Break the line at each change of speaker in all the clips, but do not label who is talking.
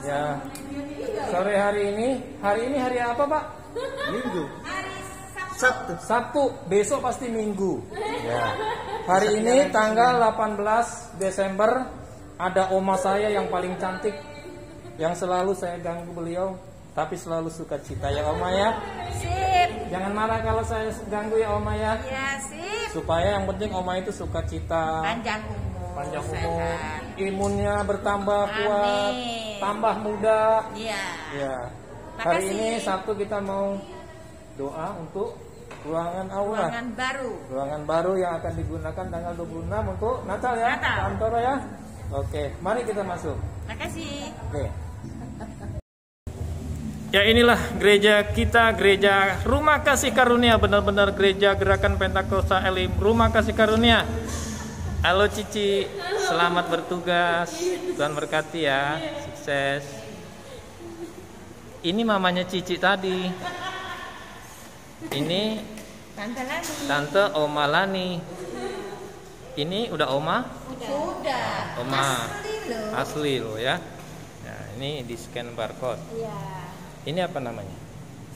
Ya. Sore hari ini hari apa Pak?
Minggu.
Hari
Sabtu.
Sabtu, besok pasti Minggu. Ya. Hari ini tanggal 18 Desember ada oma saya yang paling cantik, yang selalu saya ganggu beliau, tapi selalu sukacita ya Oma ya.
Sip.
Jangan marah kalau saya ganggu ya Oma ya.
Ya sip.
Supaya yang penting Oma itu sukacita,
Panjang umur.
panjang umur,
sehat.
imunnya bertambah kuat,
Amin.
tambah muda.
Iya.
Ya. Hari
Makasih.
ini Sabtu kita mau doa untuk ruangan aula.
Ruangan baru.
Ruangan baru yang akan digunakan tanggal 26 untuk Natal ya.
Natal.
Kantor ya. Oke, mari kita masuk.
Makasih.
Oke. Ya inilah gereja kita, gereja Rumah Kasih Karunia, benar-benar gereja Gerakan Pentakosta Elim Rumah Kasih Karunia. Halo Cici, selamat bertugas, Tuhan berkati ya, sukses. Ini mamanya Cici tadi. Ini
Tante Lani.
Tante Oma Lani. Ini udah Oma?
Sudah.
Oma.
Asli loh.
Asli loh ya. Nah, ini di scan barcode.
Iya.
Ini apa namanya?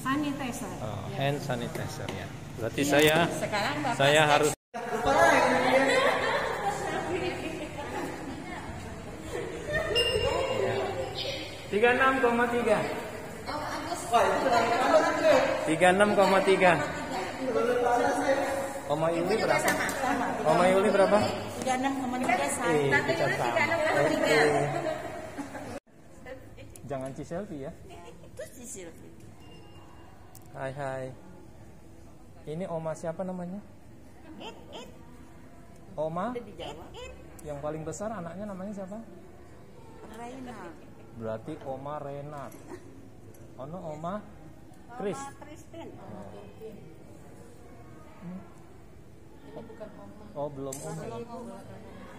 Sanitizer.
Oh, hand sanitizer ya. Berarti
Iya. Sekarang Bapak
saya harus 36,3. 36,3. Oma Yuli berapa? Oma Yuli berapa?
36,3 saya.
Tante Yuli 36,3. Jangan selfie ya.
Itu si Silvi.
Hai hai. Ini Oma siapa namanya?
It.
Oma
Udah dijawab.
yang paling besar anaknya namanya siapa?
Raina.
Berarti Oma Renat. Ono Oma Chris.
Kristen.
Oh belum Oma.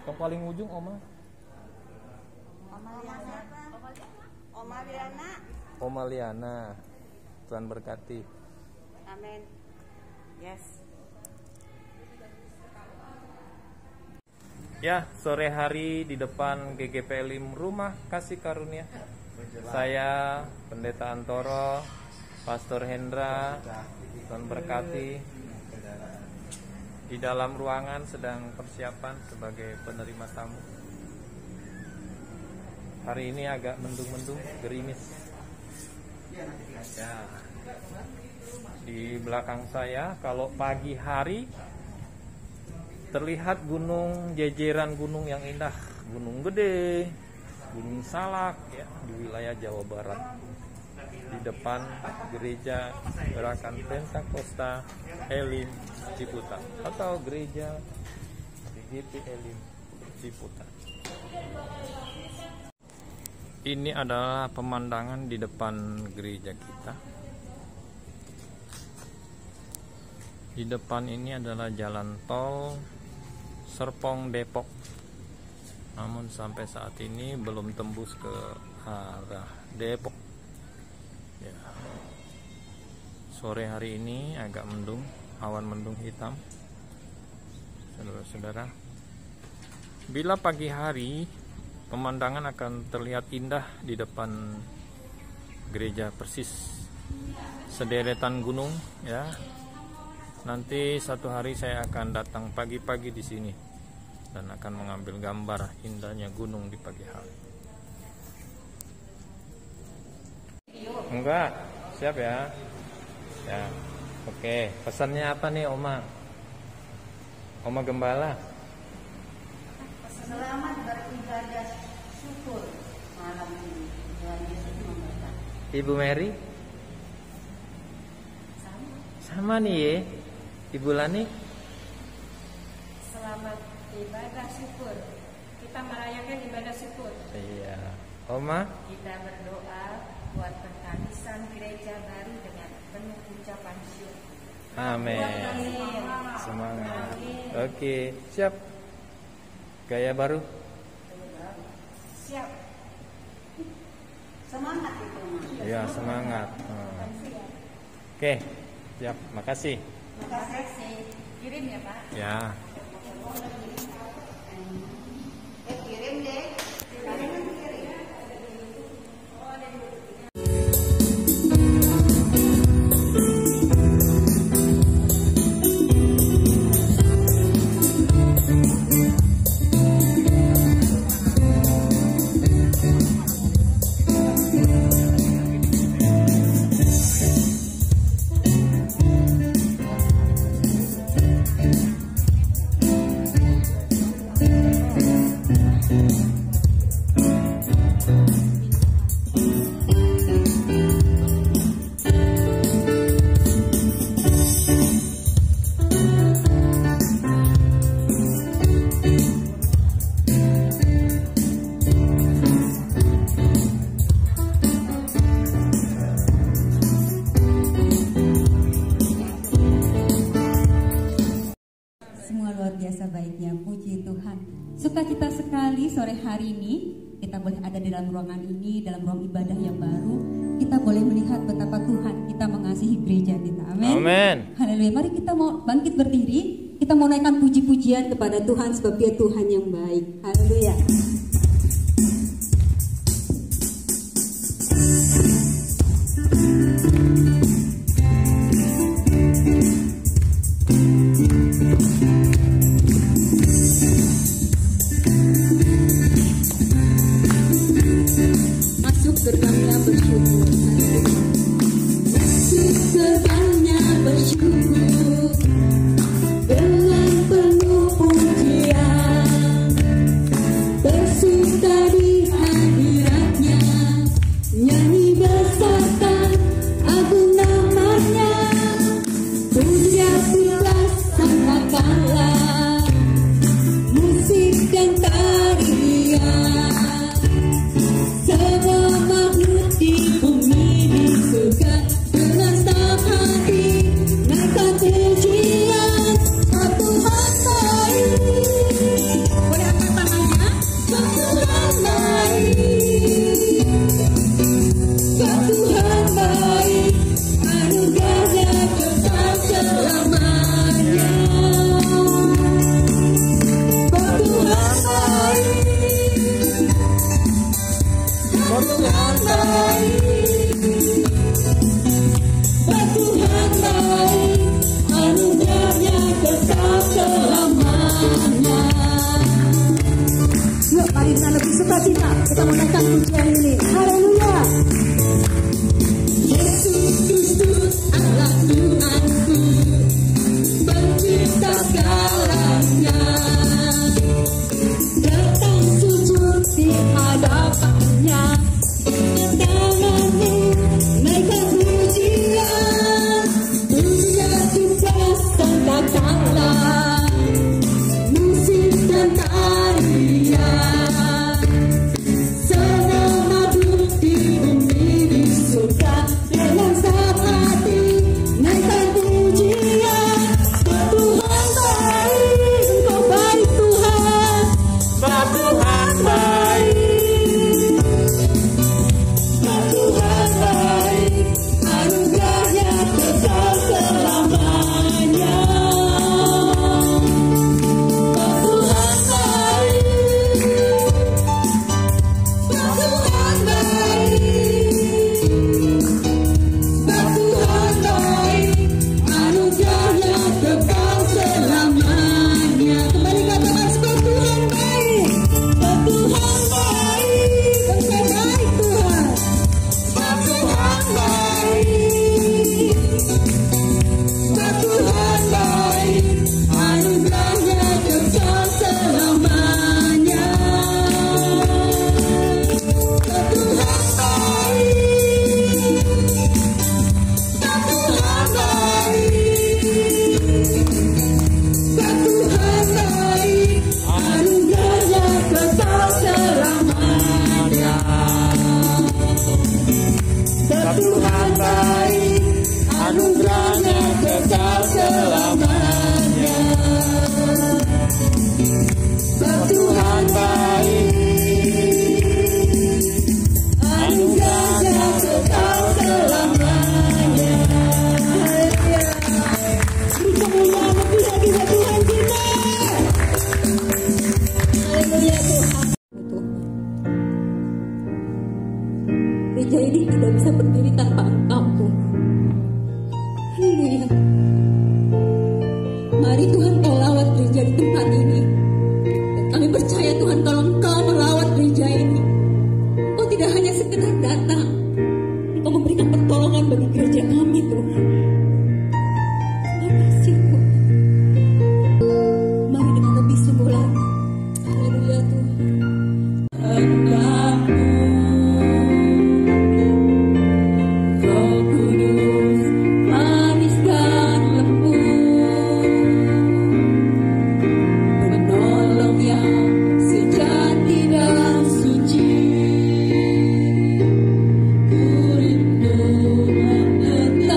Yang paling ujung Oma.
Oma Liana.
Oma Liana. Tuhan berkati.
Amin. Yes.
Ya, sore hari di depan GGP Elim Rumah Kasih Karunia. Saya Pendeta Antoro, Pastor Hendra, Tuhan berkati. Di dalam ruangan sedang persiapan sebagai penerima tamu. Hari ini agak mendung-mendung, gerimis. Ya. Di belakang saya, kalau pagi hari terlihat gunung, jejeran gunung yang indah, Gunung Gede, Gunung Salak ya, di wilayah Jawa Barat. Di depan gereja Gerakan Pentakosta Elim Ciputat atau gereja GGP Elim Ciputat. Ini adalah pemandangan di depan gereja kita. Di depan ini adalah jalan tol Serpong Depok. Namun sampai saat ini belum tembus ke arah Depok. Ya. Sore hari ini agak mendung, awan mendung hitam. Saudara-saudara, bila pagi hari pemandangan akan terlihat indah di depan gereja, persis sederetan gunung ya. Nanti satu hari saya akan datang pagi-pagi di sini dan akan mengambil gambar indahnya gunung di pagi hari. Enggak, siap ya. Ya. Oke, pesannya apa nih Oma? Oma Gembala.
Selamat beribadah syukur malam ini. Tuhan Yesus memberkati.
Ibu Mary? Sama nih ya. Ibu Lani?
Selamat ibadah syukur. Kita merayakan ibadah syukur.
Iya. Oma?
Kita berdoa buat pengkadisan gereja baru dengan penuh ucapan syukur.
Amin. Semangat. Oke, siap. Gaya baru?
Siap.
Semangat itu.
Iya, semangat. Oke, siap. Makasih.
Makasih. Kirim ya Pak.
Ya.
Kirim deh.
Sukacita sekali sore hari ini kita boleh ada di dalam ruangan ini, dalam ruang ibadah yang baru. Kita boleh melihat betapa Tuhan kita mengasihi gereja kita. Amin.
Amin.
Haleluya. Mari kita mau bangkit berdiri. Kita mau naikkan puji-pujian kepada Tuhan sebab Dia Tuhan yang baik. Haleluya. Masuk gerbangnya bersyukur. Masuk gerbangnya bersyukur dengan penuh pujian, bersuka di hadiratnya, nyanyi bersama agung namanya, puja puja sangkakala, musik dan tarian, semua makhluk di bumi di surga dengan senang hati naikkan pujian. Sebab Tuhan baik. Boleh angkat tangannya. Sebab Tuhan baik. Sebab Tuhan baik. Anugerahnya kekal selamanya. Sebab Tuhan baik. Sebab Tuhan baik. Sebab Tuhan baik. Anugerahnya kekal selamanya. Yuk, mari kita lebih sukacita. Kita menaikkan pujian ini. Haleluya. Yesus Kristus Allah Tuhanku, pencipta segalanya, datang sujud di hadapannya, tanganmu naikkan pujian, puja puja sangkakala, musik dan tarian, senang madu di bumi di surga dengan senang hati naikkan pujian. Sebab Tuhan baik, Engkau baik Tuhan.
Sebab Tuhan baik.
Sebab Tuhan baik, anugerahnya kekal selamanya. Sebab Tuhan baik. Sebab Tuhan baik. Sebab Tuhan baik, anugerahnya kekal selamanya. Kembali katakan sebab Tuhan baik. Sebab Tuhan baik. Engkau baik Tuhan. Sebab Tuhan baik. Sebab Tuhan baik, anugerahnya kekal selamanya. Sebab Tuhan baik. Sebab Tuhan baik. Sebab Tuhan baik, anugerahnya kekal selamanya. Sebab Tuhan baik, anugerahnya kekal selamanya. Sebab Tuhan baik, anugerahnya kekal selamanya. Haleluya. Beri kemuliaan lebih lagi buat Tuhan kita. Haleluya Tuhan. Gereja ini tidak bisa berdiri tanpa Engkau Tuhan. Haleluya. Mari Tuhan Kau lawat gereja di tempat ini. Dan kami percaya Tuhan kalau Engkau melawat gereja ini, Engkau tidak hanya sekedar datang, Engkau memberikan pertolongan bagi gereja kami Tuhan. Terima kasih Tuhan. Mari dengan lebih sungguh lagi. Haleluya Tuhan. Roh Kudus manis dan lembut, penolong yang sejati dan suci, ku rindu mendengar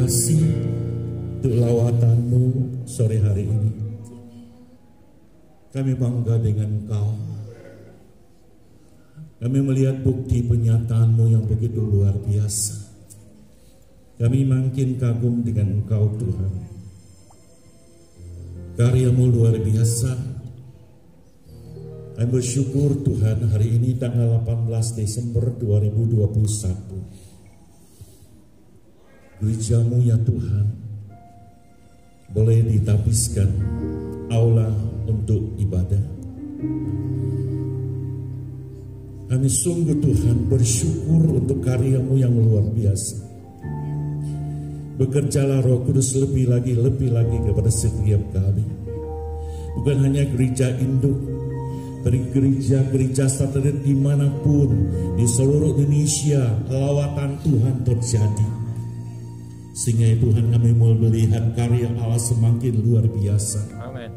kasih untuk lawatan-Mu sore hari ini. Kami bangga dengan Engkau. Kami melihat bukti penyataan-Mu yang begitu luar biasa. Kami makin kagum dengan Engkau Tuhan. Karya-Mu luar biasa. Kami bersyukur Tuhan hari ini tanggal 18 Desember 2021. Gereja-Mu ya Tuhan boleh ditapiskan aula untuk ibadah. Kami sungguh Tuhan bersyukur untuk karya-Mu yang luar biasa. Bekerjalah Roh Kudus lebih lagi kepada setiap kami. Bukan hanya gereja induk, dari gereja-gereja satelit dimanapun di seluruh Indonesia lawatan Tuhan terjadi. Sehingga Tuhan kami mau melihat karya Allah semakin luar biasa.
Amin.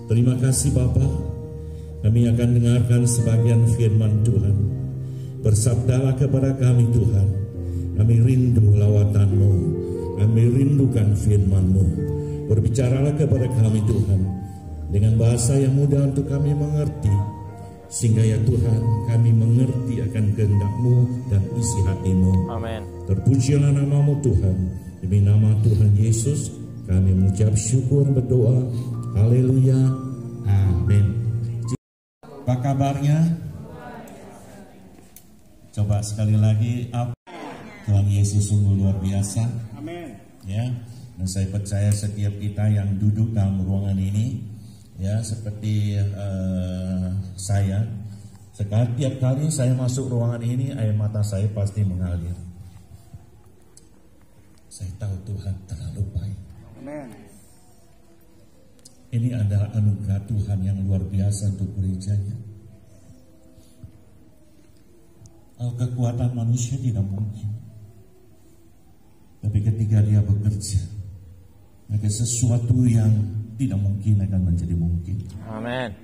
Terima kasih Bapa. Kami akan dengarkan sebagian firman Tuhan. Bersabdalah kepada kami Tuhan. Kami rindu lawatan-Mu. Kami rindukan firman-Mu. Berbicaralah kepada kami Tuhan dengan bahasa yang mudah untuk kami mengerti, sehingga ya Tuhan kami mengerti akan kehendak-Mu dan isi hati-Mu.
Amin.
Terpujilah nama-Mu Tuhan. Demi nama Tuhan Yesus kami mengucap syukur berdoa. Haleluya. Amin. Apa kabarnya? Coba sekali lagi. Tuhan Yesus sungguh luar biasa.
Amin.
Ya, dan saya percaya setiap kita yang duduk dalam ruangan ini, ya seperti saya, setiap kali saya masuk ruangan ini, air mata saya pasti mengalir. Saya tahu Tuhan terlalu baik.
Amin.
Ini adalah anugerah Tuhan yang luar biasa untuk gerejanya. Kekuatan manusia tidak mungkin. Tapi ketika dia bekerja, maka sesuatu yang tidak mungkin akan menjadi mungkin.
Amin.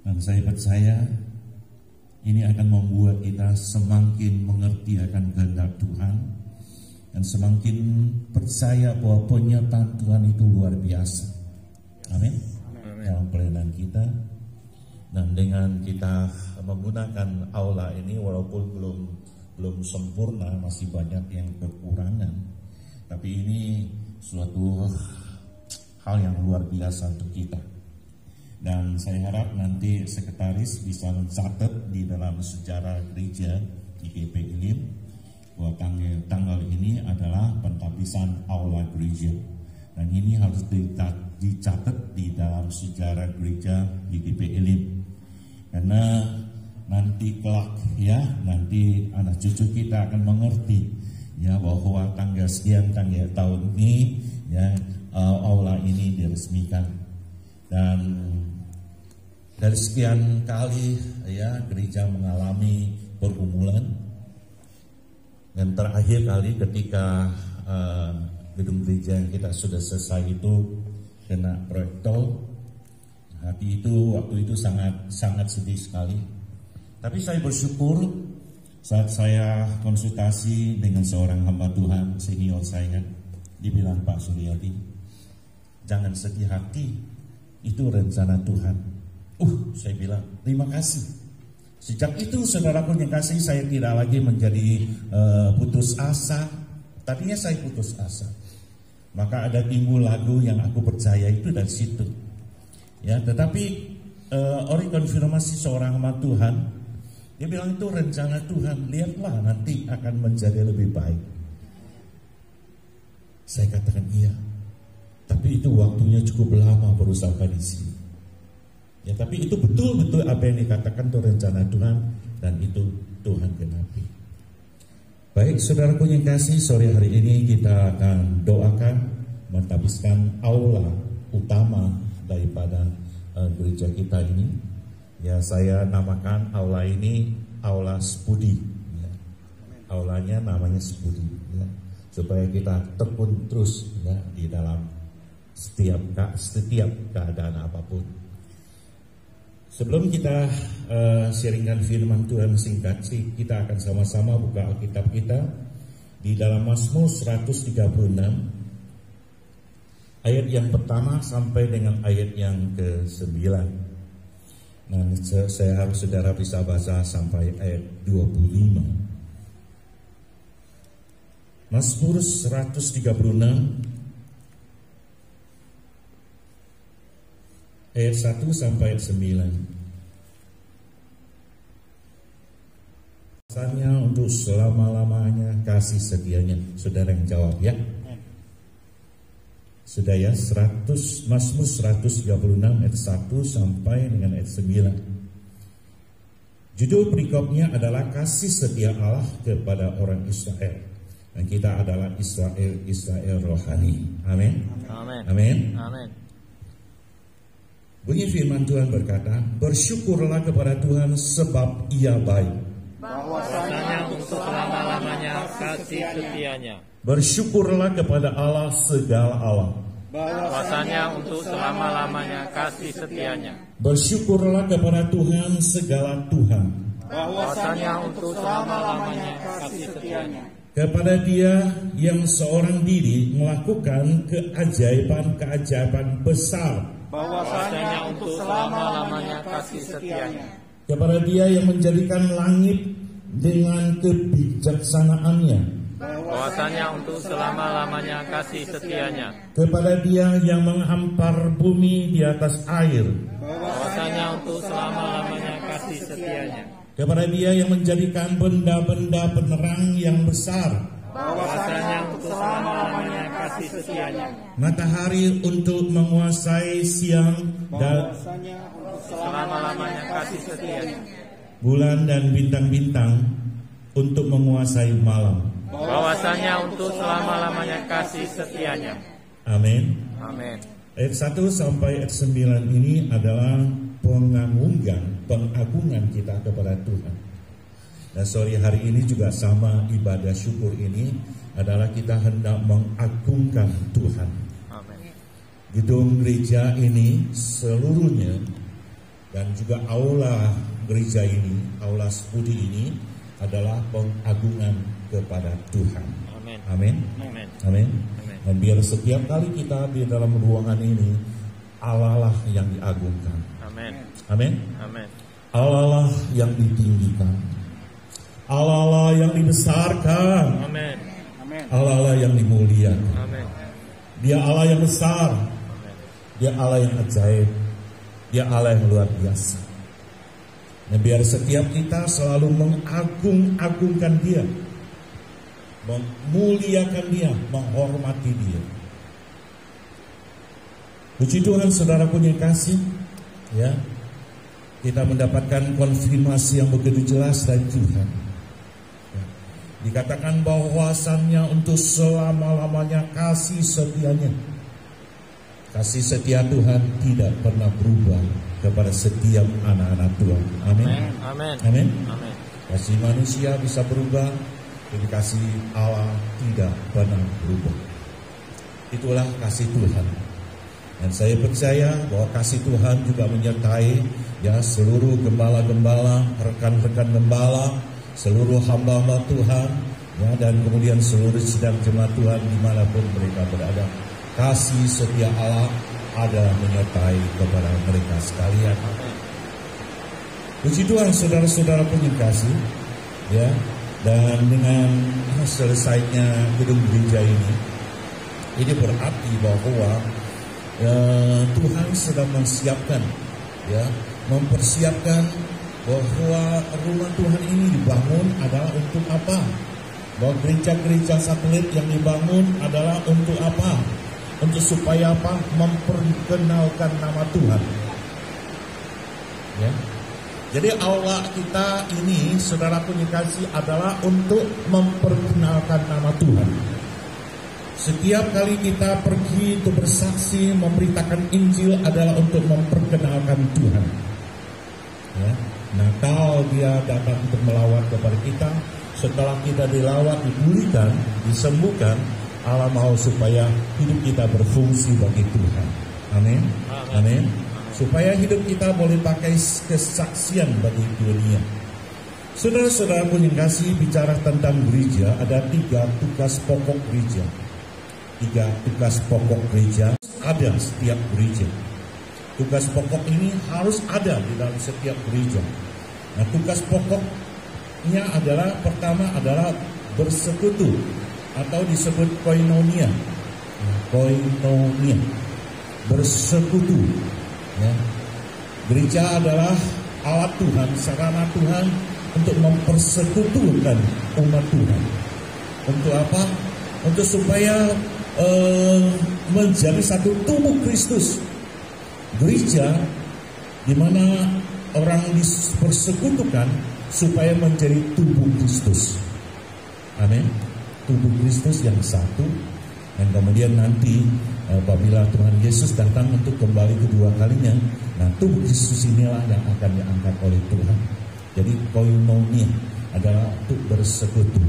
Dan saya percaya ini akan membuat kita semakin mengerti akan kehendak Tuhan dan semakin percaya bahwa penyertaan Tuhan itu luar biasa. Amin. Dalam pelayanan kita dan dengan kita menggunakan aula ini, walaupun belum sempurna, masih banyak yang kekurangan, tapi ini suatu hal yang luar biasa untuk kita. Dan saya harap nanti sekretaris bisa mencatat di dalam sejarah gereja GKP Elim bahwa tanggal ini adalah pentapisan aula gereja, dan ini harus dicatat di dalam sejarah gereja GKP Elim, karena nanti kelak ya, nanti anak cucu kita akan mengerti ya bahwa tanggal sekian tanggal tahun ini ya aula ini diresmikan. Dan dari sekian kali ya gereja mengalami pergumulan, dan terakhir kali ketika gedung gereja yang kita sudah selesai itu kena proyek tol, waktu itu sangat sedih sekali. Tapi saya bersyukur saat saya konsultasi dengan seorang hamba Tuhan senior saya, dibilang Pak Suryadi, jangan sedih hati, itu rencana Tuhan. Saya bilang terima kasih. Sejak itu saudaraku yang kasih, saya tidak lagi menjadi putus asa. Tadinya saya putus asa, maka ada timbul lagu yang aku percaya itu dari situ. Ya, tetapi orang konfirmasi seorang hamba Tuhan, dia bilang itu rencana Tuhan, lihatlah nanti akan menjadi lebih baik. Saya katakan iya, tapi itu waktunya cukup lama berusaha di sini. Ya, tapi itu betul-betul apa yang dikatakan itu rencana Tuhan, dan itu Tuhan genapi. Baik saudaraku yang kasih, sore hari ini kita akan doakan mentapiskan aula utama daripada gereja kita ini. Ya, saya namakan aula ini aula Sepudi. Ya. Aulanya namanya Sepudi. Ya. Supaya kita tekun terus ya, di dalam setiap keadaan apapun. Sebelum kita sharingkan firman Tuhan singkat, kita akan sama-sama buka Alkitab kita di dalam Mazmur 136 ayat yang pertama sampai dengan ayat yang ke-9. Nah, saya harap saudara bisa baca sampai ayat 25. Mazmur 136 ayat 1 sampai ayat 9. Alasannya untuk selama-lamanya kasih setianya. Saudara yang jawab ya. Sudah ya, Mazmur 136 ayat 1 sampai dengan ayat 9. Judul perikopnya adalah kasih setia Allah kepada orang Israel. Dan kita adalah Israel rohani. Amin.
Amin.
Amin.
Amin.
Bunyi firman Tuhan berkata, bersyukurlah kepada Tuhan sebab Ia baik.
Bahwasanya untuk selama-lamanya kasih setianya.
Bersyukurlah kepada Allah segala Allah.
Bahwasanya untuk selama-lamanya kasih setianya.
Bersyukurlah kepada Tuhan segala Tuhan.
Bahwasanya untuk selama-lamanya kasih setianya.
Kepada Dia yang seorang diri melakukan keajaiban-keajaiban besar.
Bahwasanya untuk selama-lamanya kasih setianya.
Kepada Dia yang menjadikan langit dengan kebijaksanaannya.
Bahwasanya untuk selama-lamanya kasih setianya.
Kepada Dia yang menghampar bumi di atas air.
Bahwasanya untuk selama-lamanya kasih setianya.
Kepada Dia yang menjadikan benda-benda penerang yang besar.
Bahwasanya untuk selama-lamanya kasih setianya.
Matahari untuk menguasai siang dan
Selama-lamanya kasih setianya.
bulan dan bintang-bintang untuk menguasai malam.
Bahwasanya untuk selama-lamanya kasih setianya.
Amin.
Amin.
Ayat 1 sampai ayat 9 ini adalah pengagungan kita kepada Tuhan. Nah, sore hari ini juga sama, ibadah syukur ini adalah kita hendak mengagungkan Tuhan.
Amin.
Gedung gereja ini seluruhnya dan juga aula gereja ini, aula Sepudi ini adalah pengagungan kepada Tuhan.
Amin.
Amin.
Amin.
Amin.
Amin.
Dan biar setiap kali kita di dalam ruangan ini, Allah lah yang diagungkan.
Amin.
Amin.
Amin.
Allah lah yang ditinggikan. Allah lah yang dibesarkan.
Amin.
Allah lah yang dimuliakan.
Amin.
Dia Allah yang besar. Dia Allah yang ajaib. Dia Allah yang luar biasa. Nah, biar setiap kita selalu mengagung-agungkan Dia, memuliakan Dia, menghormati Dia. Puji Tuhan, saudara punya kasih, ya. Kita mendapatkan konfirmasi yang begitu jelas dari Tuhan. Ya. Dikatakan bahwasannya untuk selama-lamanya kasih setianya. Kasih setia Tuhan tidak pernah berubah kepada setiap anak-anak Tuhan. Amin.
Amin.
Amin.
Amin.
Kasih manusia bisa berubah, tapi kasih Allah tidak pernah berubah. Itulah kasih Tuhan. Dan saya percaya bahwa kasih Tuhan juga menyertai ya seluruh gembala-gembala, rekan-rekan gembala, seluruh hamba-hamba Tuhan, ya, dan kemudian seluruh sidang jemaat Tuhan dimanapun mereka berada. Kasih setia Allah ada menyertai kepada mereka sekalian. Puji Tuhan, saudara-saudara penyekasih, ya. Dan dengan selesainya gedung gereja ini berarti bahwa Tuhan sedang menyiapkan, ya, mempersiapkan bahwa rumah Tuhan ini dibangun adalah untuk apa? Bahwa gereja-gereja satelit yang dibangun adalah untuk apa? Untuk supaya apa? Memperkenalkan nama Tuhan. Ya. Jadi aula kita ini, saudara penyekasih, adalah untuk memperkenalkan nama Tuhan. Setiap kali kita pergi untuk bersaksi, memberitakan Injil adalah untuk memperkenalkan Tuhan. Ya. Nah, kalau Dia datang untuk melawat kepada kita, setelah kita dilawat, dipulihkan, disembuhkan, Allah mau supaya hidup kita berfungsi bagi Tuhan. Amin. Amin. Supaya hidup kita boleh pakai kesaksian bagi dunia. Saudara-saudaraku yang kasih, bicara tentang gereja, ada 3 tugas pokok gereja. 3 tugas pokok gereja ada setiap gereja. Tugas pokok ini harus ada di dalam setiap gereja. Nah, tugas pokoknya adalah, pertama adalah bersekutu atau disebut koinonia. Koinonia, bersekutu. Ya. Gereja adalah alat Tuhan, sarana Tuhan untuk mempersekutukan umat Tuhan. Untuk apa? Untuk supaya menjadi satu tubuh Kristus. Gereja di mana orang dipersekutukan supaya menjadi tubuh Kristus. Amin. Tubuh Kristus yang satu. Dan kemudian nanti apabila Tuhan Yesus datang untuk kembali kedua kalinya, nah tubuh Kristus inilah yang akan diangkat oleh Tuhan. Jadi koinonia adalah untuk bersekutu.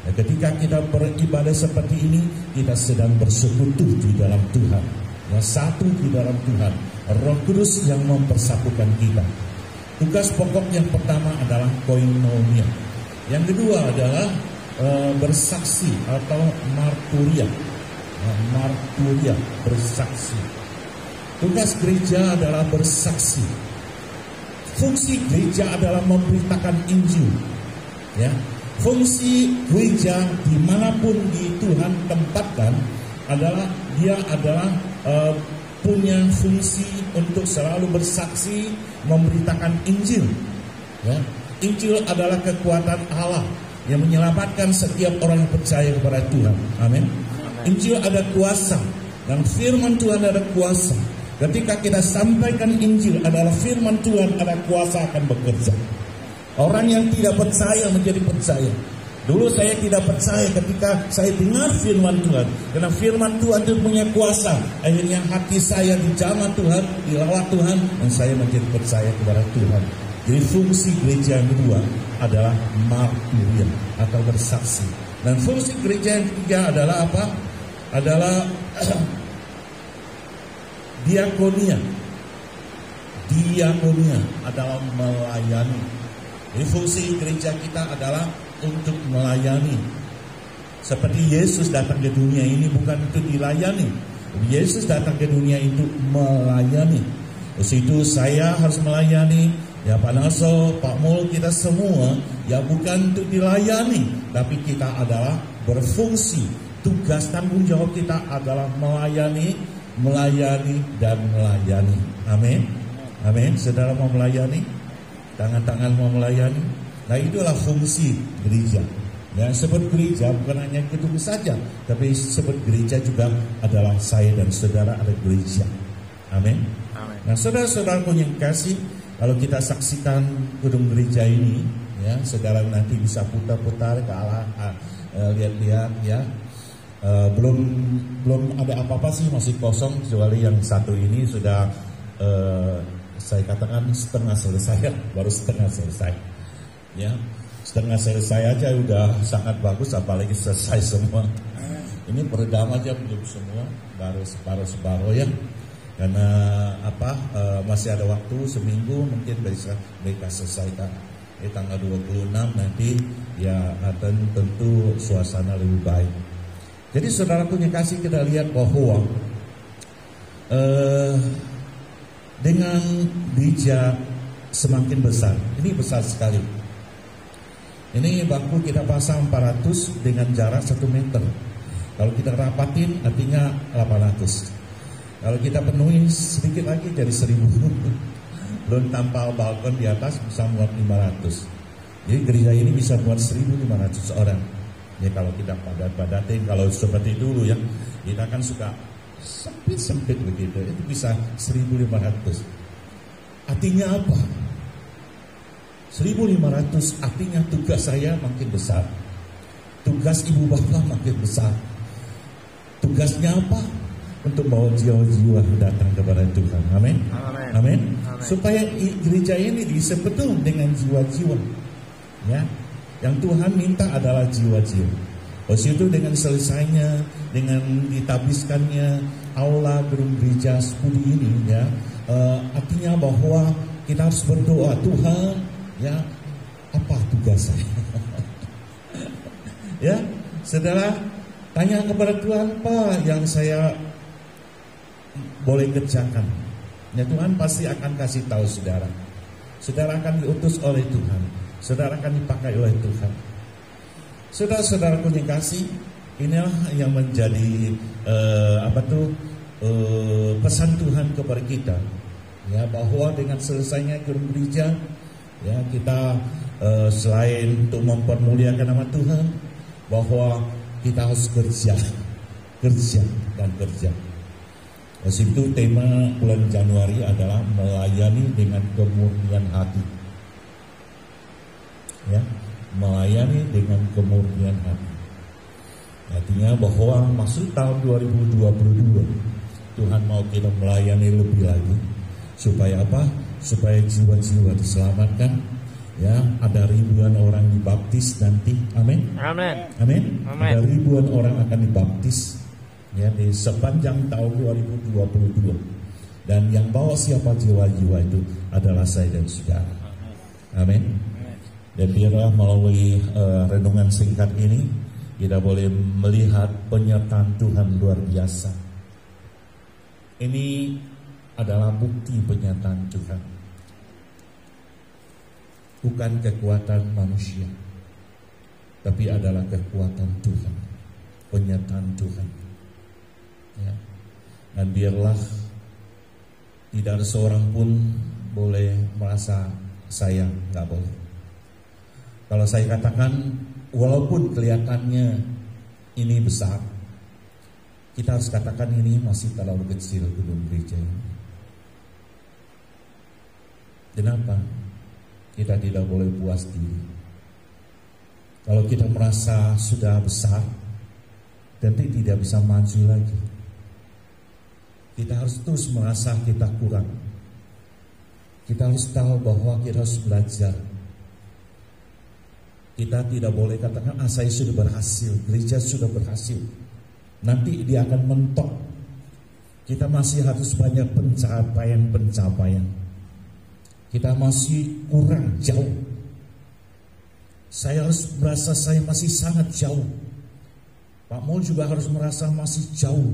Nah, ketika kita beribadah seperti ini, kita sedang bersekutu di dalam Tuhan. Ya, satu di dalam Tuhan. Roh Kudus yang mempersatukan kita. Tugas pokok yang pertama adalah koinonia. Yang kedua adalah bersaksi atau marturia. Marturia, bersaksi. Tugas gereja adalah bersaksi. Fungsi gereja adalah memberitakan Injil. Ya, fungsi gereja dimanapun di Tuhan tempatkan adalah dia adalah punya fungsi untuk selalu bersaksi, memberitakan Injil. Ya, Injil adalah kekuatan Allah yang menyelamatkan setiap orang yang percaya kepada Tuhan. Amin. Injil ada kuasa dan firman Tuhan ada kuasa. Ketika kita sampaikan Injil adalah firman Tuhan, ada kuasa akan bekerja. Orang yang tidak percaya menjadi percaya. Dulu saya tidak percaya ketika saya dengar firman Tuhan. Karena firman Tuhan itu punya kuasa. Akhirnya hati saya dijamah Tuhan, dilawat Tuhan, dan saya menjadi percaya kepada Tuhan. Jadi fungsi gereja yang kedua adalah marturia atau bersaksi. Dan fungsi gereja yang ketiga adalah apa? Adalah diakonia. Diakonia adalah melayani. Jadi fungsi gereja kita adalah untuk melayani. Seperti Yesus datang ke dunia ini bukan untuk dilayani. Yesus datang ke dunia untuk melayani. Terus itu saya harus melayani. Ya Pak Naso, Pak Mul, kita semua ya bukan untuk dilayani, tapi kita adalah berfungsi. Tugas tanggung jawab kita adalah melayani, melayani dan melayani. Amin. Amin. Saudara mau melayani? Tangan-tangan mau melayani? Nah, itulah fungsi gereja. Ya, sebut gereja bukan hanya gedung saja, tapi sebut gereja juga adalah saya dan saudara ada gereja. Amin. Amin. Nah, saudara-saudaraku yang kasih, kalau kita saksikan gedung gereja ini, ya, saudara nanti bisa putar-putar ke arah lihat-lihat, ya. Belum ada apa-apa sih, masih kosong, kecuali yang satu ini sudah saya katakan setengah selesai, baru setengah selesai. Ya, setengah selesai aja udah sangat bagus, apalagi selesai semua. Ini peredam aja belum semua, baru separuh ya. Karena apa? Masih ada waktu seminggu mungkin bisa mereka selesaikan. Tanggal 26 nanti ya akan tentu suasana lebih baik. Jadi saudaraku yang kasih, kita lihat bahwa dengan gereja semakin besar, ini besar sekali. Ini bangku kita pasang 400 dengan jarak 1 meter. Kalau kita rapatin artinya 800. Kalau kita penuhi sedikit lagi jadi 1000. Belum tanpa balkon di atas bisa muat 500. Jadi gereja ini bisa muat 1500 orang. Ya kalau kita padat-padatin, kalau seperti dulu ya, kita kan suka sempit-sempit begitu, itu bisa 1500. Artinya apa? 1500 artinya tugas saya makin besar. Tugas ibu bapak makin besar. Tugasnya apa? Untuk bawa jiwa-jiwa datang kepada Tuhan. Amin. Amin. Amin. Supaya gereja ini disepenuhi dengan jiwa-jiwa. Ya. Yang Tuhan minta adalah jiwa-jiwa. Oleh itu dengan selesainya, dengan ditabiskannya aula gedung gereja Sepudi ini, ya, artinya bahwa kita harus berdoa, Tuhan, ya, Apa tugas saya? Ya, saudara, tanya kepada Tuhan, apa yang saya boleh kerjakan? Ya, Tuhan pasti akan kasih tahu saudara. Saudara akan diutus oleh Tuhan. Saudara akan dipakai oleh Tuhan. Saudara-saudaraku yang kasih, inilah yang menjadi pesan Tuhan kepada kita. Ya, bahwa dengan selesainya gedung gereja, ya, kita selain untuk mempermuliakan nama Tuhan, bahwa kita harus kerja dan kerja. Di situ tema bulan Januari adalah melayani dengan kemurnian hati. Ya, melayani dengan kemurnian hati. Artinya bahwa masuk tahun 2022, Tuhan mau kita melayani lebih lagi. Supaya apa? Supaya jiwa-jiwa diselamatkan. Ya, ada ribuan orang dibaptis nanti. Amin.
Amin.
Amin.
Amin.
Ada ribuan orang akan dibaptis, ya, di sepanjang tahun 2022. Dan yang bawa siapa jiwa-jiwa itu adalah saya dan saudara. Amin. Dan biarlah melalui renungan singkat ini kita boleh melihat penyertaan Tuhan luar biasa. Ini adalah bukti penyertaan Tuhan. Bukan kekuatan manusia, tapi adalah kekuatan Tuhan, penyertaan Tuhan. Ya. Dan biarlah tidak ada seorang pun boleh merasa saya nggak boleh. Kalau saya katakan, walaupun kelihatannya ini besar, kita harus katakan ini masih terlalu kecil gedung gereja ini. Kenapa? Kita tidak boleh puas diri. Kalau kita merasa sudah besar, nanti tidak bisa maju lagi. Kita harus terus merasa kita kurang. Kita harus tahu bahwa kita harus belajar. Kita tidak boleh katakan, saya sudah berhasil, gereja sudah berhasil. Nanti dia akan mentok. Kita masih harus banyak pencapaian. Kita masih kurang jauh. Saya harus merasa saya masih sangat jauh. Pak Mul juga harus merasa masih jauh.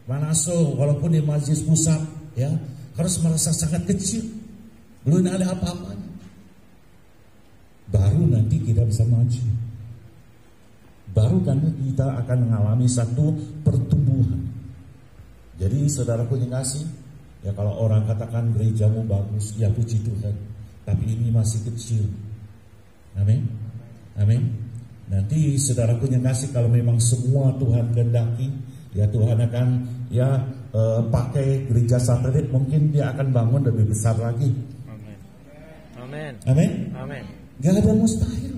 Manaso walaupun di majelis pusat, ya, harus merasa sangat kecil. Belum ada apa-apanya. Baru nanti kita bisa maju. Baru kan kita akan mengalami satu pertumbuhan. Jadi saudaraku yang kasih, ya, kalau orang katakan gerejamu bagus, ya puji Tuhan. Tapi ini masih kecil. Amin. Amin. Nanti saudaraku yang kasih, kalau memang semua Tuhan kehendaki, ya Tuhan akan pakai gereja satelit, mungkin dia akan bangun lebih besar lagi.
Amin. Amin.
Amin.
Amin.
Gak ada mustahil.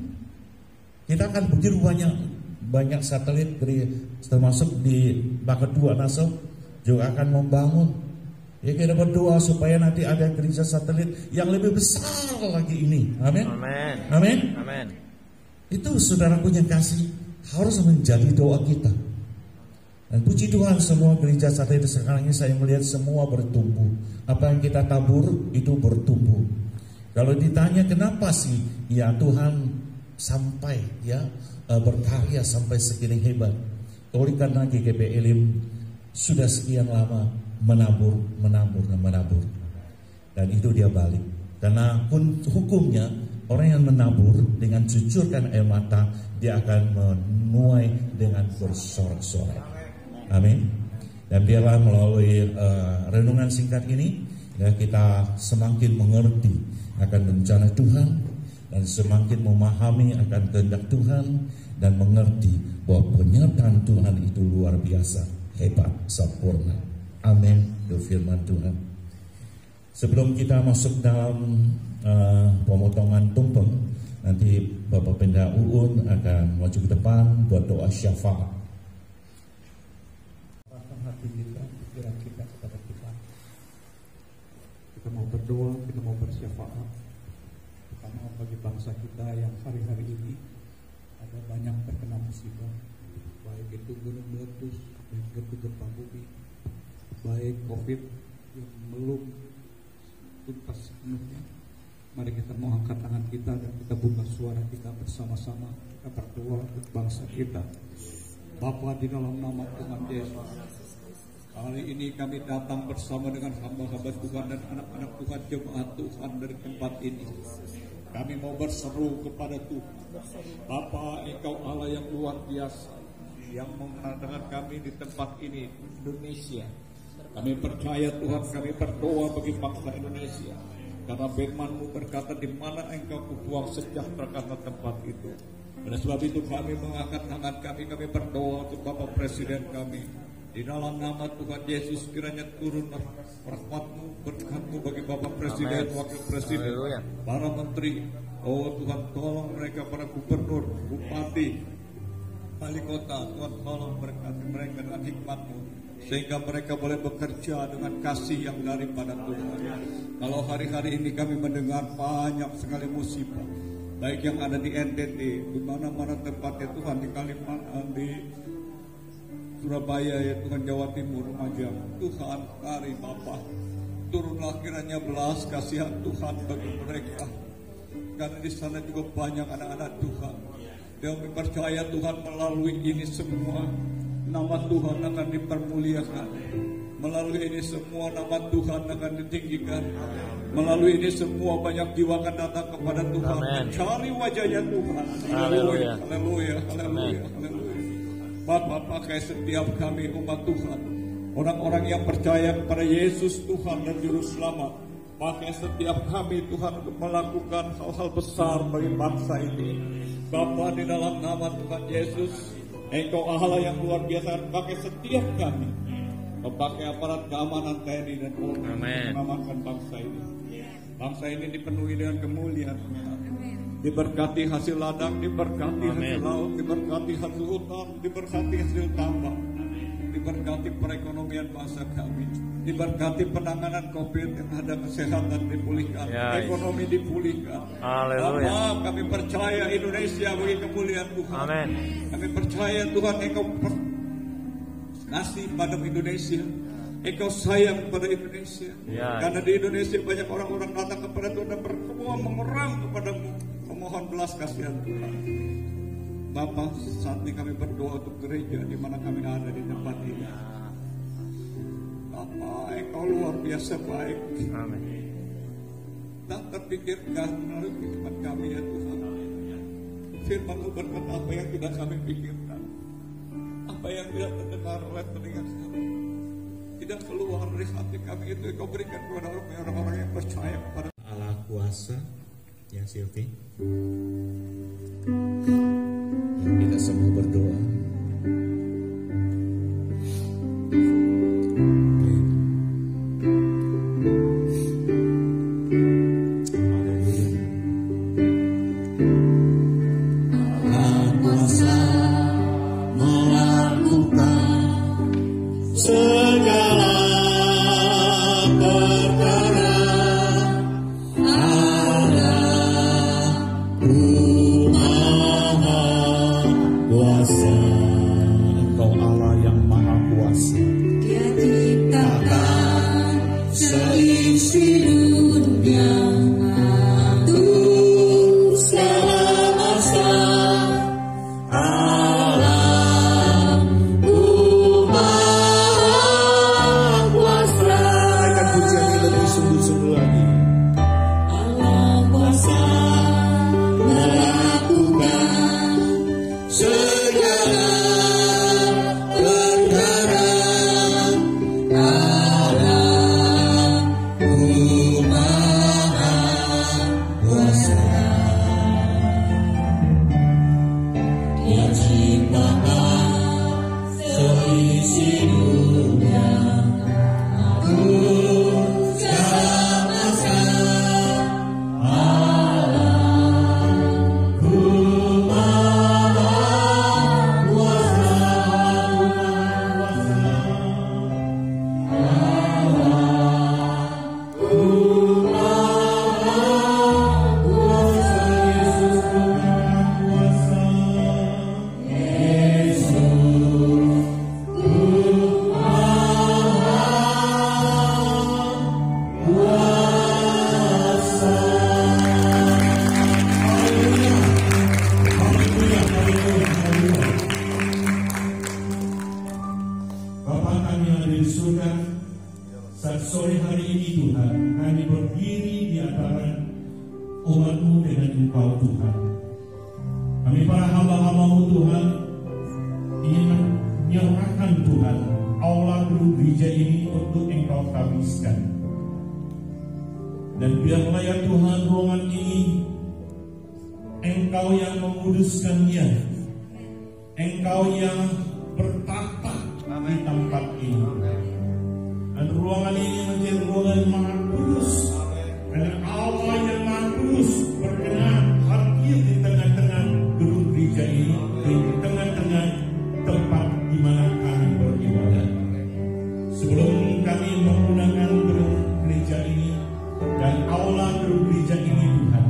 Kita akan begitu banyak satelit, termasuk di Bakat 2 Naso juga akan membangun. Ya, kita berdoa supaya nanti ada gereja satelit yang lebih besar lagi ini. Amin.
Amin.
Amin.
Amin.
Itu saudaraku yang kasih, harus menjadi doa kita. Dan puji Tuhan, semua gereja satelit sekarang ini saya melihat semua bertumbuh. Apa yang kita tabur itu bertumbuh. Kalau ditanya kenapa sih, ya Tuhan sampai berkarya sampai segini hebat. Oleh karena GKP Elim sudah sekian lama menabur. Dan itu dia balik. Karena pun hukumnya, orang yang menabur dengan jujurkan air mata, dia akan menuai dengan bersorak-sorai. Amin. Dan biarlah melalui renungan singkat ini, ya, kita semakin mengerti akan rencana Tuhan, dan semakin memahami akan kehendak Tuhan, dan mengerti bahwa penyertaan Tuhan itu luar biasa, hebat, sempurna. Amin. Itu firman Tuhan. Sebelum kita masuk dalam pemotongan tumpeng, nanti Bapak Pendeta Uun akan maju ke depan buat doa syafaat.
Arahkan hati kita, pikiran kita kepada kita. Kita mau berdoa, kita mau bersyafaat. Terutama bagi bangsa kita yang hari-hari ini ada banyak terkena musibah, baik itu gunung meletus, baik itu gempa bumi, baik COVID yang belum tuntas sepenuhnya. Mari kita mau angkat tangan kita dan kita buka suara kita bersama-sama. Kita berdoa untuk bangsa kita. Bapa, di dalam nama Tuhan Yesus, kali ini kami datang bersama dengan hamba-hamba Tuhan dan anak-anak Tuhan, jemaat Tuhan dari tempat ini. Kami mau berseru kepada Tuhan. Bapa, Engkau Allah yang luar biasa, yang mengadakan kami di tempat ini, Indonesia. Kami percaya Tuhan, kami berdoa bagi bangsa Indonesia. Karena firman-Mu berkata, di mana Engkau kubuang sejahtera karena tempat itu. Oleh sebab itu kami mengangkat tangan kami berdoa untuk Bapak Presiden kami. Di dalam nama Tuhan Yesus, kiranya turunlah rahmat-Mu, berkat-Mu bagi Bapak Presiden, Amen. Wakil Presiden, Haleluya. Para menteri. Oh Tuhan, tolong mereka, para gubernur, bupati, wali kota. Tuhan, tolong berkati mereka dengan hikmat-Mu, sehingga mereka boleh bekerja dengan kasih yang daripada Tuhan. Kalau hari-hari ini kami mendengar banyak sekali musibah, baik yang ada di NTT, di mana-mana tempatnya Tuhan, di Kalimantan, di Surabaya, ya Tuhan, Jawa Timur, Lumajang. Tuhan, mari Bapa, turunlah kiranya belas kasihan Tuhan bagi mereka, karena di sana juga banyak anak-anak Tuhan yang percaya Tuhan, melalui ini semua nama Tuhan akan dipermuliakan. Melalui ini semua nama Tuhan akan ditinggikan. Melalui ini semua banyak jiwa akan datang kepada Tuhan, mencari wajahnya Tuhan. Haleluya, haleluya, haleluya, haleluya. Bapak, pakai setiap kami umat Tuhan, orang-orang yang percaya kepada Yesus Tuhan dan Juru Selamat. Pakai setiap kami Tuhan untuk melakukan hal-hal besar bagi bangsa ini. Bapa, di dalam nama Tuhan Yesus, Engkau Allah yang luar biasa. Pakai setiap kami, pakai aparat keamanan TNI dan Polri, mengamankan bangsa ini. Bangsa ini dipenuhi dengan kemuliaan Tuhan. Diberkati hasil ladang, diberkati hasil laut, diberkati hasil hutan, diberkati hasil tambang, diberkati perekonomian bangsa kami, diberkati penanganan COVID, yang ada kesehatan dipulihkan, ekonomi dipulihkan. Bapak, kami percaya Indonesia bagi kemuliaan Tuhan. Amen. Kami percaya Tuhan, Engkau kasih pada Indonesia, Engkau sayang kepada Indonesia. Karena di Indonesia banyak orang-orang datang kepada Tuhan dan berdoa memohon kepadamu, memohon belas kasihan Tuhan. Bapak, saat ini kami berdoa untuk gereja di mana kami ada di tempat ini. Bapak, Engkau luar biasa baik. Amin. Tak terpikirkan melalui firman kami ya Tuhan. Firman-Mu berkata, apa yang tidak kami pikirkan, apa yang tidak terdengar oleh telinga kami, tidak keluar dari hati kami, itu Engkau berikan kepada orang-orang yang percaya kepada
Allah kuasa. Ya Silvi, kita semua berdoa. umat-Mu dengan Engkau Tuhan. Kami para hamba-hamba-Mu Tuhan ingin menyerahkan Tuhan aula gedung gereja ini untuk Engkau habiskan. Dan biarlah ya Tuhan ruangan ini Engkau yang menguduskannya, Engkau yang bertata di tempat ini. Dan ruangan ini menjadi ruangan Maha Kudus. Dan Allah yang Maha Kudus berkenan hadir di tengah-tengah gedung gereja ini, di tengah-tengah tempat di mana kami beribadah. Sebelum kami menggunakan gedung gereja ini dan aula gedung gereja ini Tuhan,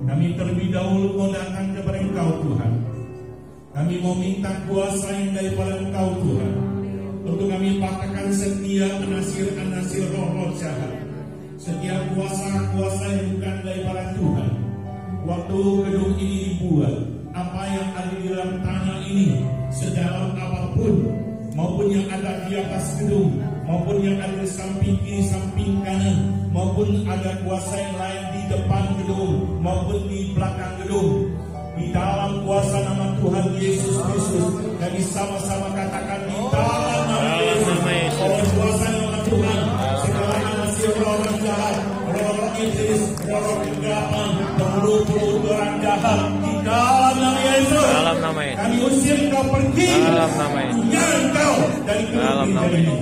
kami terlebih dahulu mau datang kepada Engkau Tuhan. Kami mau minta kuasa yang daripada Engkau Tuhan, untuk kami patahkan setiap anasir-anasir roh-roh jahat, setiap kuasa-kuasa yang bukan daripada Tuhan. Waktu gedung ini dibuat, apa yang ada di dalam tanah ini, sedalam apapun, maupun yang ada di atas gedung, maupun yang ada di samping kiri, samping kanan, maupun ada kuasa yang lain di depan gedung, maupun di belakang gedung, di dalam kuasa nama Tuhan Yesus Kristus, kami sama-sama katakan di dalam nama Yesus, oleh kuasa nama Tuhan, segala anasir roh-roh jahat, roh-roh iblis, roh-roh kegelapan, pengeluh-pengeluh orang jahat, di dalam nama Yesus,
Dalam nama Yesus.
kami usir kau pergi,
Dalam nama Yesus.
tinggal kau dari
Dalam nama
gereja ini.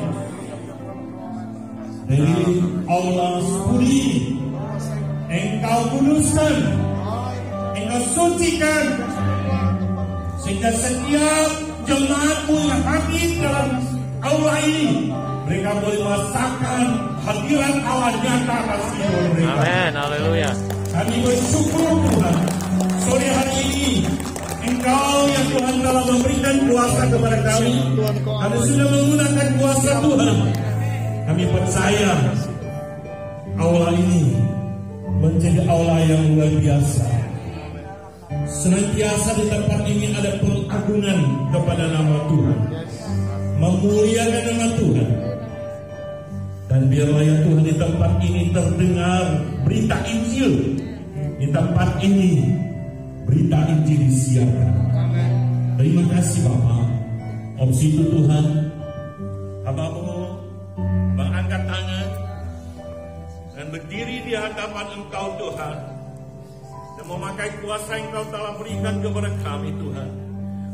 Dari Allah Budi, Engkau kuduskan, Engkau sucikan, sehingga setiap jemaat-Mu yang hadir dalam aula ini, mereka boleh merasakan hadirat Allah nyata atas hidup mereka.
Amin. Haleluya.
Kami bersyukur Tuhan, sore hari ini Engkau yang Tuhan telah memberikan kuasa kepada kami. Kami sudah menggunakan kuasa Tuhan. Kami percaya aula ini menjadi aula yang luar biasa. Senantiasa di tempat ini ada pengagungan kepada nama Tuhan, memuliakan nama Tuhan. Dan biarlah ya Tuhan di tempat ini terdengar berita Injil. Di tempat ini berita Injil disiarkan. Terima kasih Bapa. Om situ Tuhan, hamba-Mu mengangkat tangan dan berdiri di hadapan Engkau Tuhan, dan memakai kuasa yang Engkau telah berikan kepada kami Tuhan,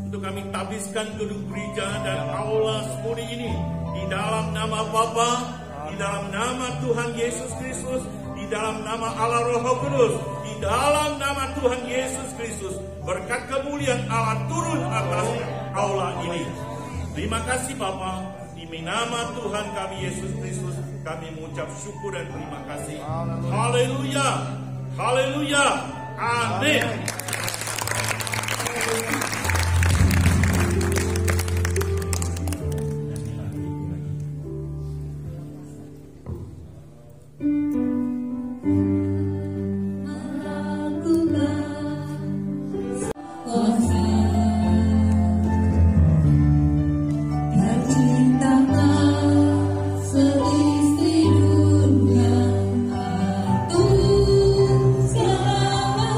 untuk kami tabiskan gedung gereja dan aula semudi ini di dalam nama Bapa, di dalam nama Tuhan Yesus Kristus, di dalam nama Allah Roh Kudus, di dalam nama Tuhan Yesus Kristus. Berkat kemuliaan Allah turun atas aula ini. Terima kasih Bapa. Di nama Tuhan kami Yesus Kristus, kami mengucap syukur dan terima kasih. Haleluya, haleluya, amin.
Seistri dunia, aku selama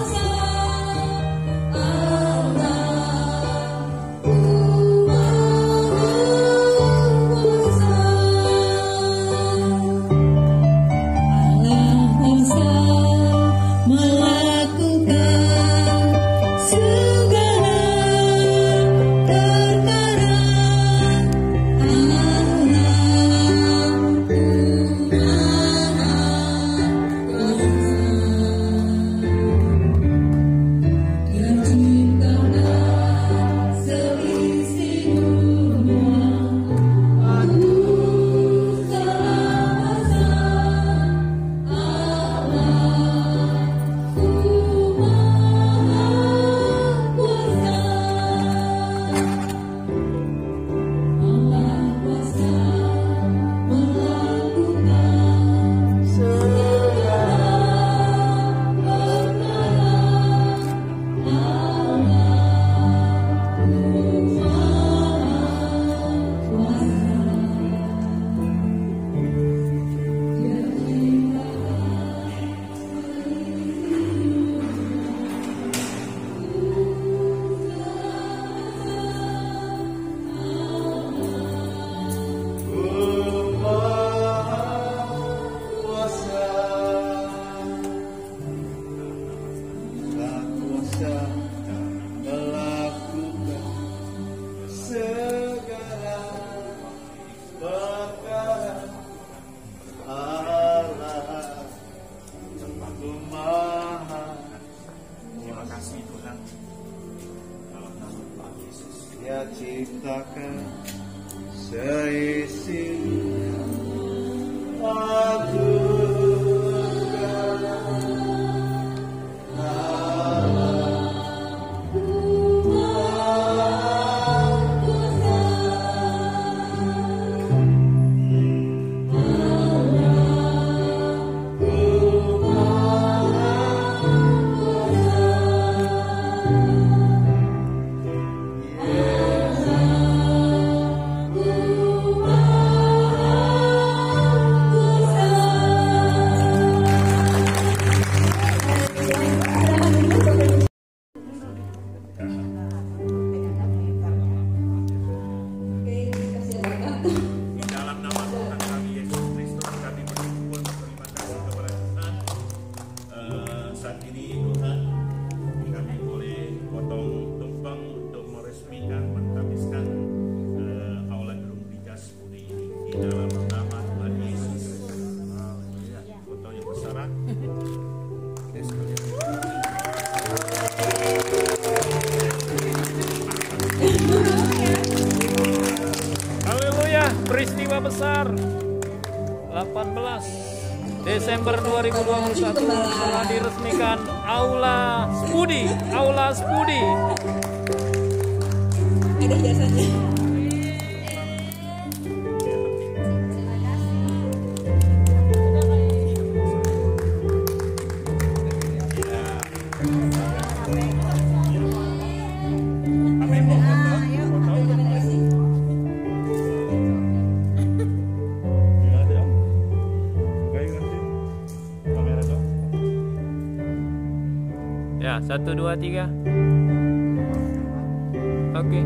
Ia ciptakan seisinya. Aku
peristiwa besar 18 Desember 2021 telah diresmikan Aula Spudi.
Ada jasanya.
Ya, 1, 2, 3. Oke.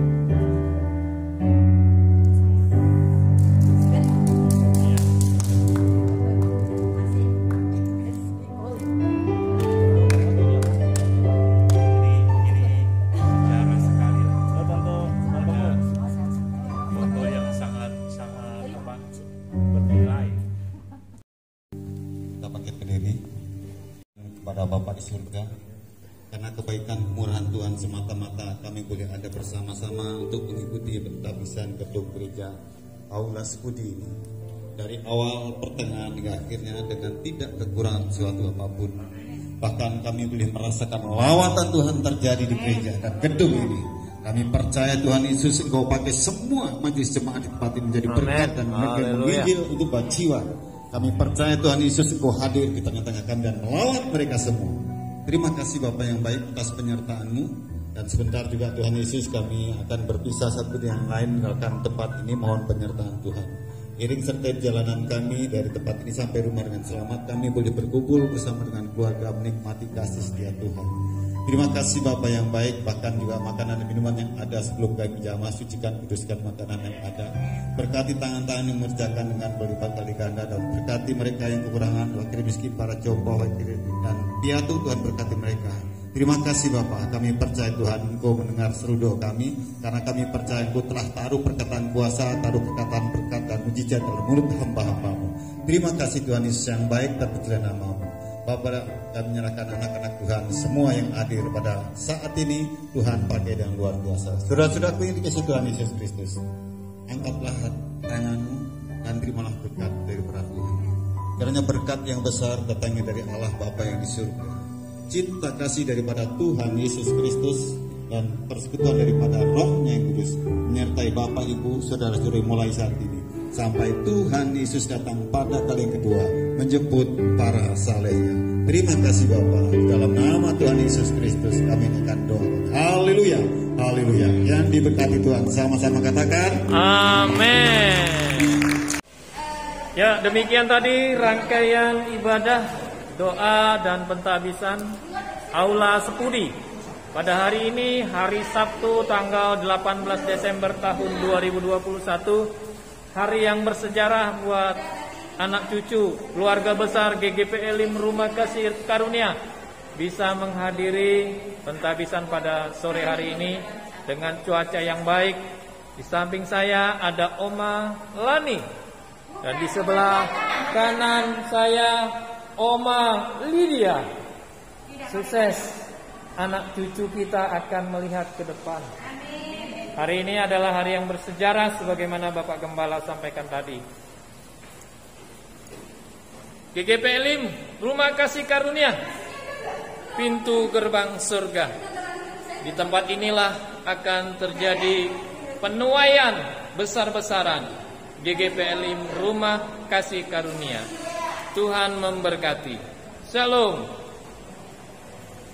Kita bangkit berdiri kepada Bapa di surga. Karena kebaikan kemurahan Tuhan semata-mata kami boleh ada bersama-sama untuk mengikuti pentabisan gedung gereja Aula Spudi ini. Dari awal, pertengahan hingga akhirnya dengan tidak kekurangan suatu apapun. Bahkan kami boleh merasakan lawatan Tuhan terjadi di gereja dan gedung ini. Kami percaya Tuhan Yesus Engkau pakai semua majelis jemaat di tempat ini menjadi berkat dan menginjil untuk jiwa. Kami percaya Tuhan Yesus Engkau hadir di tengah-tengah kami dan melawat mereka semua. Terima kasih Bapak yang baik atas penyertaan-Mu. Dan sebentar juga Tuhan Yesus kami akan berpisah satu dengan yang lain meninggalkan tempat ini. Mohon penyertaan Tuhan. Iring serta perjalanan kami dari tempat ini sampai rumah dengan selamat. Kami boleh berkumpul bersama dengan keluarga menikmati kasih setia Tuhan. Terima kasih Bapak yang baik. Bahkan juga makanan dan minuman yang ada sebelum kami jamah, sucikan, kuduskan makanan yang ada. Berkati tangan-tangan yang mengerjakan dengan berlipat kali ganda. Dan berkati mereka yang kekurangan, wakil miskin, para jompo, dan piatu Tuhan berkati mereka. Terima kasih Bapak, kami percaya Tuhan Engkau mendengar seru doa kami. Karena kami percaya Engkau telah taruh perkataan kuasa, taruh perkataan berkat dan mujizat dalam mulut hamba-hamba-Mu. Terima kasih Tuhan Yesus yang baik, terpujilah nama-Mu. Bapak, kami menyerahkan anak-anak Tuhan semua yang hadir pada saat ini. Tuhan pakai dengan luar biasa. Saudara-saudaraku yang dikasihi Tuhan Yesus Kristus, angkatlah tanganmu dan terimalah berkat dari Tuhan. Karena berkat yang besar datangnya dari Allah Bapa yang di surga, cinta kasih daripada Tuhan Yesus Kristus, dan persekutuan daripada Roh-Nya yang kudus menyertai Bapak, Ibu, saudara-saudari mulai saat ini sampai Tuhan Yesus datang pada kali yang kedua menjemput para salehnya. Terima kasih Bapa, dalam nama Tuhan Yesus Kristus kami akan doa. Haleluya, haleluya. Yang diberkati Tuhan sama-sama katakan
amin. Ya, demikian tadi rangkaian ibadah, doa dan pentabisan Aula Spudi pada hari ini, hari Sabtu tanggal 18 Desember tahun 2021. Hari yang bersejarah buat anak cucu keluarga besar GGP Elim Rumah Kasih Karunia bisa menghadiri pentabisan pada sore hari ini dengan cuaca yang baik. Di samping saya ada Oma Lani dan di sebelah kanan saya Oma Lydia. Sukses, anak cucu kita akan melihat ke depan. Hari ini adalah hari yang bersejarah sebagaimana Bapak Gembala sampaikan tadi. GGP Elim, Rumah Kasih Karunia, pintu gerbang surga. Di tempat inilah akan terjadi penuaian besar-besaran. GGP Elim, Rumah Kasih Karunia. Tuhan memberkati. Shalom.